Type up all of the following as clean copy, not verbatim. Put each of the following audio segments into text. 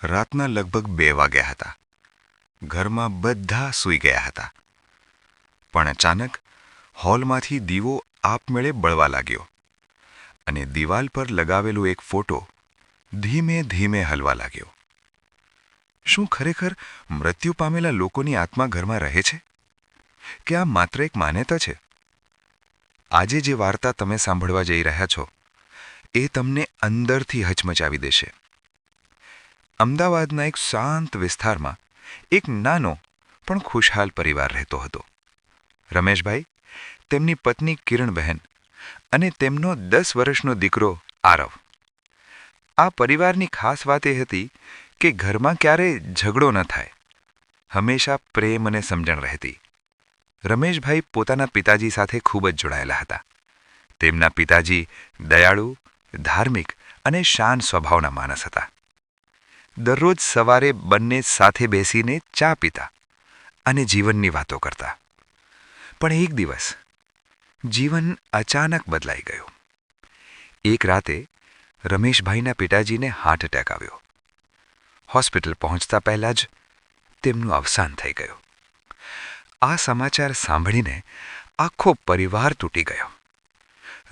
રાતના લગભગ 2 વાગ્યા હતા. ઘરમાં બધા સૂઈ ગયા હતા. પણ અચાનક હોલમાંથી દીવો આપમેળે બળવા લાગ્યો અને દિવાલ પર લગાવેલો એક ફોટો ધીમે ધીમે હલવા લાગ્યો. શું ખરેખર મૃત્યુ પામેલા લોકોની આત્મા ઘરમાં રહે છે કે આ માત્ર એક માન્યતા છે? આજે જે વાર્તા તમે સાંભળવા જઈ રહ્યા છો એ તમને અંદરથી હચમચાવી દેશે. અમદાવાદના એક શાંત વિસ્તારમાં એક નાનો પણ ખુશહાલ પરિવાર રહેતો હતો. રમેશભાઈ, તેમની પત્ની કિરણબહેન અને તેમનો 10 વર્ષનો દીકરો આરવ. આ પરિવારની ખાસ વાત એ હતી કે ઘરમાં ક્યારેય ઝઘડો ન થાય. હંમેશા પ્રેમ અને સમજણ રહેતી. રમેશભાઈ પોતાના પિતાજી સાથે ખૂબ જ જોડાયેલા હતા. તેમના પિતાજી દયાળુ, ધાર્મિક અને શાંત સ્વભાવના માણસ હતા. દરરોજ સવારે બંને સાથે બેસીને ચા પીતા અને જીવનની વાતો કરતા. પણ એક દિવસ જીવન અચાનક બદલાઈ ગયું. એક રાતે રમેશભાઈના પિતાજીને હાર્ટ એટેક આવ્યો. હોસ્પિટલ પહોંચતા પહેલાં જ તેમનું અવસાન થઈ ગયું. આ સમાચાર સાંભળીને આખો પરિવાર તૂટી ગયો.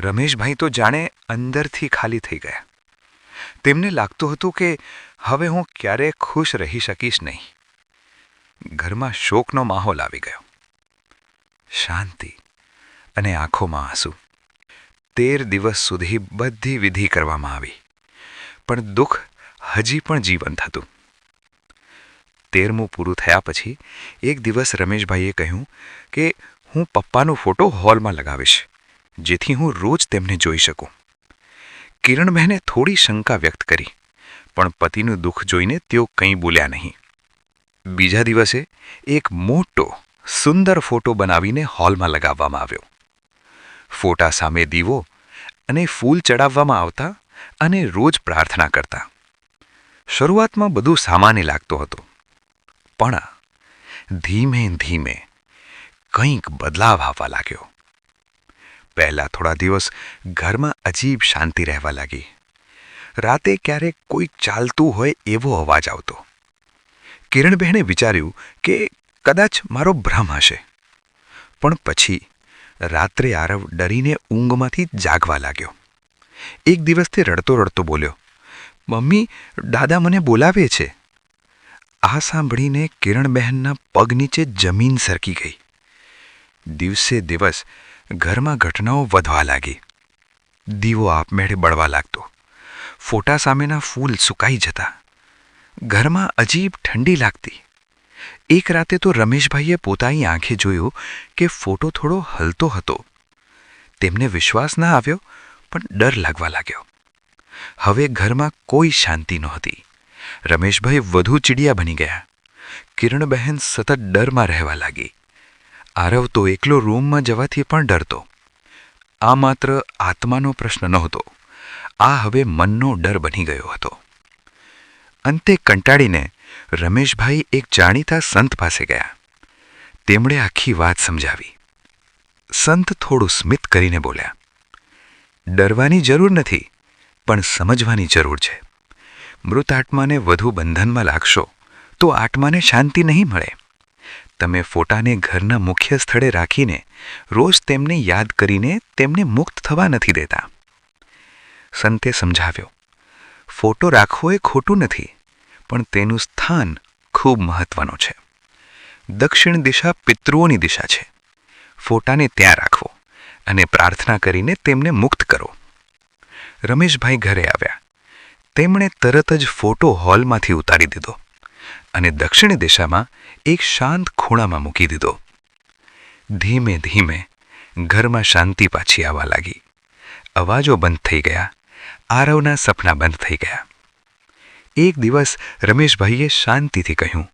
રમેશભાઈ તો જાણે અંદરથી ખાલી થઈ ગયા. તેમને લાગતું હતું કે હવે હું ક્યારેય ખુશ રહી શકીશ નહીં. ઘરમાં શોકનો માહોલ આવી ગયો. શાંતિ અને આંખોમાં આંસુ. 13 દિવસ સુધી બધી વિધિ કરવામાં આવી, પણ દુઃખ હજી પણ જીવંત હતું. 13મું પૂરું થયા પછી એક દિવસ રમેશભાઈએ કહ્યું કે હું પપ્પાનો ફોટો હોલમાં લગાવીશ, જેથી હું રોજ તેમને જોઈ શકું. કિરણબહેને થોડી શંકા વ્યક્ત કરી, પણ પતિનું દુઃખ જોઈને તેઓ કંઈ બોલ્યા નહીં. બીજા દિવસે એક મોટો સુંદર ફોટો બનાવીને હોલમાં લગાવવામાં આવ્યો. ફોટા સામે દીવો અને ફૂલ ચડાવવામાં આવતા અને રોજ પ્રાર્થના કરતા. શરૂઆતમાં બધું સામાન્ય લાગતું હતું, પણ ધીમે ધીમે કંઈક બદલાવ આવવા લાગ્યો. પહેલા થોડા દિવસ ઘરમાં અજીબ શાંતિ રહેવા લાગી. રાતે ક્યારેક કોઈક ચાલતું હોય એવો અવાજ આવતો. કિરણબહેને વિચાર્યું કે કદાચ મારો ભ્રમ હશે. પણ પછી રાત્રે આરવ ડરીને ઊંઘમાંથી જાગવા લાગ્યો. એક દિવસ તે રડતો રડતો બોલ્યો, મમ્મી, દાદા મને બોલાવે છે. આ સાંભળીને કિરણબહેનના પગ નીચે જમીન સરકી ગઈ. દિવસે દિવસ ઘરમાં ઘટનાઓ વધવા લાગી. દીવો આપમેળે બળવા લાગતો. ફોટા સામેના ફૂલ સુકાઈ જતા. ઘરમાં અજીબ ઠંડી લાગતી. એક રાતે તો રમેશભાઈએ પોતાની આંખે જોયું કે ફોટો થોડો હલતો હતો. તેમને વિશ્વાસ ના આવ્યો, પણ ડર લાગવા લાગ્યો. હવે ઘરમાં કોઈ શાંતિ નહોતી. રમેશભાઈ વધુ ચીડિયા બની ગયા. કિરણબહેન સતત ડરમાં રહેવા લાગી. આરવ તો એકલો રૂમમાં જવાથી પણ ડરતો. આ માત્ર આત્માનો પ્રશ્ન નહોતો, આ હવે મનનો ડર બની ગયો હતો. અંતે કંટાળીને રમેશભાઈ એક જાણીતા સંત પાસે ગયા. તેમણે આખી વાત સમજાવી. સંત થોડું સ્મિત કરીને બોલ્યા, ડરવાની જરૂર નથી, પણ સમજવાની જરૂર છે. મૃત આત્માને વધુ બંધનમાં લાગશો તો આત્માને શાંતિ નહીં મળે. તમે ફોટાને ઘરના મુખ્ય સ્થળે રાખીને રોજ તેમને યાદ કરીને તેમને મુક્ત થવા નથી દેતા. સંતે સમજાવ્યો, ફોટો રાખવો એ ખોટું નથી, પણ તેનું સ્થાન ખૂબ મહત્વનું છે. દક્ષિણ દિશા પિતૃઓની દિશા છે. ફોટાને ત્યાં રાખવો અને પ્રાર્થના કરીને તેમને મુક્ત કરો. રમેશભાઈ ઘરે આવ્યા. તેમણે તરત જ ફોટો હોલમાંથી ઉતારી દીધો અને દક્ષિણ દિશામાં એક શાંત ખૂણામાં મૂકી દીધો. ધીમે ધીમે ઘરમાં શાંતિ પાછી આવવા લાગી. અવાજો બંધ થઈ ગયા. આરવના સપના બંધ થઈ ગયા. એક દિવસ રમેશભાઈએ શાંતિથી કહ્યું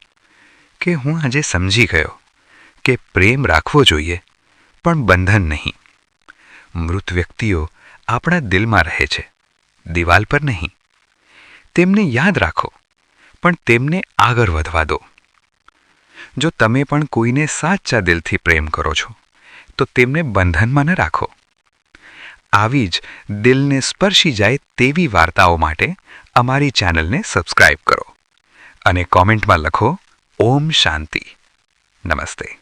કે હું આજે સમજી ગયો કે પ્રેમ રાખવો જોઈએ, પણ બંધન નહીં. મૃત વ્યક્તિઓ આપણા દિલમાં રહે છે, દિવાલ પર નહીં. તેમને યાદ રાખો, પણ તેમને આગળ વધવા દો. જો તમે પણ કોઈને સાચા દિલથી પ્રેમ કરો છો તો તેમને બંધનમાં ન રાખો. આવી જ દિલને સ્પર્શી જાય તેવી વાર્તાઓ માટે અમારી ચેનલને સબસ્ક્રાઇબ કરો. અને કોમેન્ટમાં લખો ઓમ શાંતિ. નમસ્તે.